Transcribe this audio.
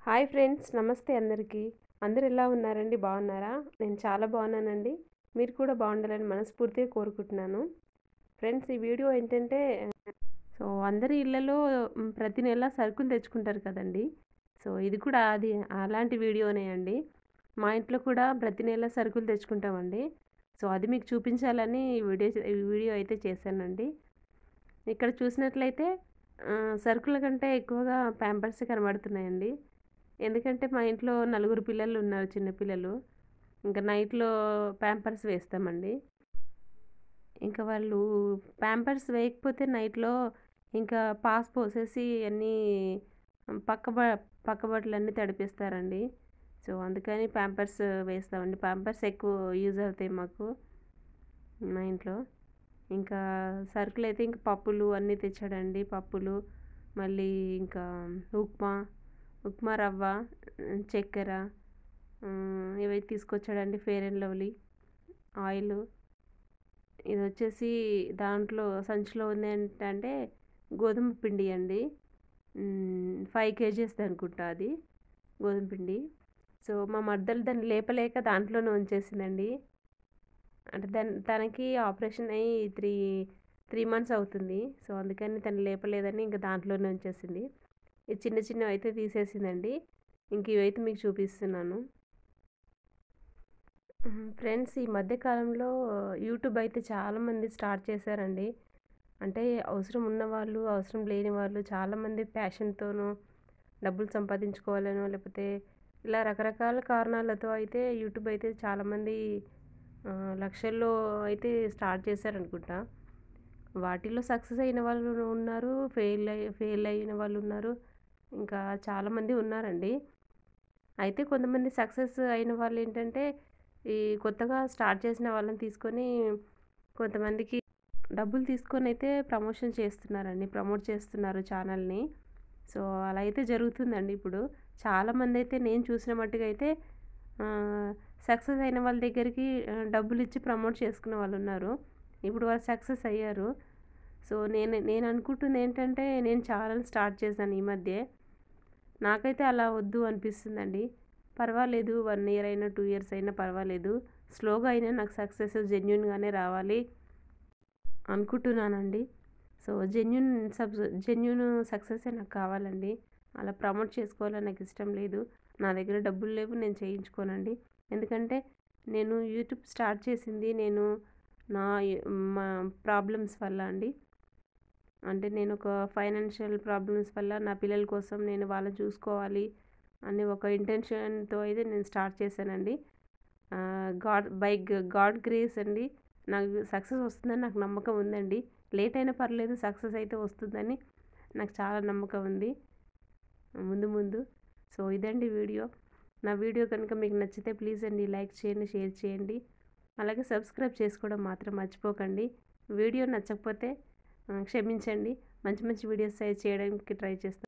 Hi friends, నమస్తే అందరికీ. అందరూ ఎలా ఉన్నారండి? బాగున్నారా? నేను చాలా బాగున్నానండి. మీరు కూడా బాగుండాలని మనస్ఫూర్తిగా కోరుకుంటున్నాను. ఫ్రెండ్స్, ఈ వీడియో ఏంటంటే అందరి ఇళ్లలో ప్రతి నెల సరుకులు తెచ్చుకుంటారు కదండీ! ఇది కూడా అలాంటి వీడియోనే అండి. మా ఇంట్లో కూడా ప్రతి నెల సరుకులు తెచ్చుకుంటామండి. అది మీకు చూపించాలని ఈ వీడియో అయితే చేశానండి. ఇక్కడ చూసినట్లయితే సరుకుల కంటే ఎక్కువగా ప్యాంపర్సే కనబడుతున్నాయండి. ఎందుకంటే మా ఇంట్లో నలుగురు పిల్లలు ఉన్నారు, చిన్న పిల్లలు. ఇంకా నైట్‌లో ప్యాంపర్స్ వేస్తామండి. ఇంకా వాళ్ళు ప్యాంపర్స్ వేయకపోతే నైట్‌లో ఇంకా పాస్ పోసేసి అన్నీ పక్క బ పక్క బట్టలన్నీ తడిపేస్తారండి. అందుకని ప్యాంపర్స్ వేస్తామండి. ప్యాంపర్స్ ఎక్కువ యూజ్ అవుతాయి మాకు మా ఇంట్లో. ఇంకా సరుకులైతే ఇంక పప్పులు అన్నీ తెచ్చాడండి. పప్పులు, మళ్ళీ ఇంకా ఉప్మా, ఉప్మా రవ్వ, చక్కెర, ఇవి తీసుకొచ్చాడండి. Fair and lovely oil. ఇదొచ్చేసి దాంట్లో సంచిలో ఉంది ఏంటంటే గోధుమ పిండి అండి. 5 కేజీస్‌ది అనుకుంటా అది గోధుమ పిండి. మా మరదలు దాన్ని లేపలేక దాంట్లోనే ఉంచేసిందండి. అంటే తనకి ఆపరేషన్ అయ్యి 3 మంత్స్ అవుతుంది. అందుకని తను లేపలేదని ఇంక దాంట్లోనే ఉంచేసింది. ఈ చిన్న చిన్నవైతే తీసేసిందండి. ఇంక ఇవైతే మీకు చూపిస్తున్నాను. ఫ్రెండ్స్, ఈ మధ్య కాలంలో యూట్యూబ్ అయితే చాలామంది స్టార్ట్ చేశారండి. అంటే అవసరం ఉన్నవాళ్ళు, అవసరం లేని వాళ్ళు చాలామంది ప్యాషన్‌తోనో, డబ్బులు సంపాదించుకోవాలనో, లేకపోతే ఇలా రకరకాల కారణాలతో అయితే యూట్యూబ్ అయితే చాలామంది లక్షల్లో అయితే స్టార్ట్ చేశారనుకుంటా. వాటిల్లో సక్సెస్ అయిన వాళ్ళు ఉన్నారు, ఫెయిల్ అయిన వాళ్ళు ఉన్నారు. ఇంకా చాలామంది ఉన్నారండి. అయితే కొంతమంది సక్సెస్ అయిన వాళ్ళేంటంటే, ఈ కొత్తగా స్టార్ట్ చేసిన వాళ్ళని తీసుకొని కొంతమందికి డబ్బులు తీసుకొనైతే ప్రమోషన్ చేస్తున్నారండి. ప్రమోట్ చేస్తున్నారు ఛానల్‌ని. అలా అయితే జరుగుతుందండి ఇప్పుడు. చాలామందైతే నేను చూసిన మట్టుగా అయితే సక్సెస్ అయిన వాళ్ళ దగ్గరికి డబ్బులిచ్చి ప్రమోట్ చేసుకున్న వాళ్ళున్నారు. ఇప్పుడు వాళ్ళు సక్సెస్ అయ్యారు. నేను అనుకుంటుందేంటంటే, నేను ఛానల్ స్టార్ట్ చేశాను ఈ మధ్యే. నాకైతే అలా వద్దు అనిపిస్తుందండి. పర్వాలేదు, 1 ఇయర్ అయినా, 2 ఇయర్స్ అయినా పర్వాలేదు. స్లోగా అయినా నాకు సక్సెస్ జెన్యూన్‌గానే రావాలి అనుకుంటున్నానండి. జెన్యూన్ సక్సెసే నాకు కావాలండి. అలా ప్రమోట్ చేసుకోవాలని నాకు ఇష్టం లేదు. నా దగ్గర డబ్బులు లేవు, నేను చేయించుకోనండి. ఎందుకంటే నేను యూట్యూబ్ స్టార్ట్ చేసింది నా మా ప్రాబ్లమ్స్ వల్ల అండి. అంటే నేను ఒక ఫైనాన్షియల్ ప్రాబ్లమ్స్ వల్ల నా పిల్లల కోసం నేను వాళ్ళని చూసుకోవాలి అని ఒక ఇంటెన్షన్‌తో అయితే నేను స్టార్ట్ చేశానండి. గాడ్ గ్రేస్ అండి. నాకు సక్సెస్ వస్తుందని నాకు నమ్మకం ఉందండి. లేట్ అయినా పర్లేదు, సక్సెస్ అయితే వస్తుందని నాకు చాలా నమ్మకం ఉంది ముందు ముందు. ఇదండి వీడియో. నా వీడియో కనుక మీకు నచ్చితే ప్లీజ్ అండి లైక్ చేయండి, షేర్ చేయండి. అలాగే సబ్స్క్రైబ్ చేసుకోవడం మాత్రం మర్చిపోకండి. వీడియో నచ్చకపోతే క్షమించండి. మంచి మంచి వీడియోస్ చేయడానికి ట్రై చేస్తాను.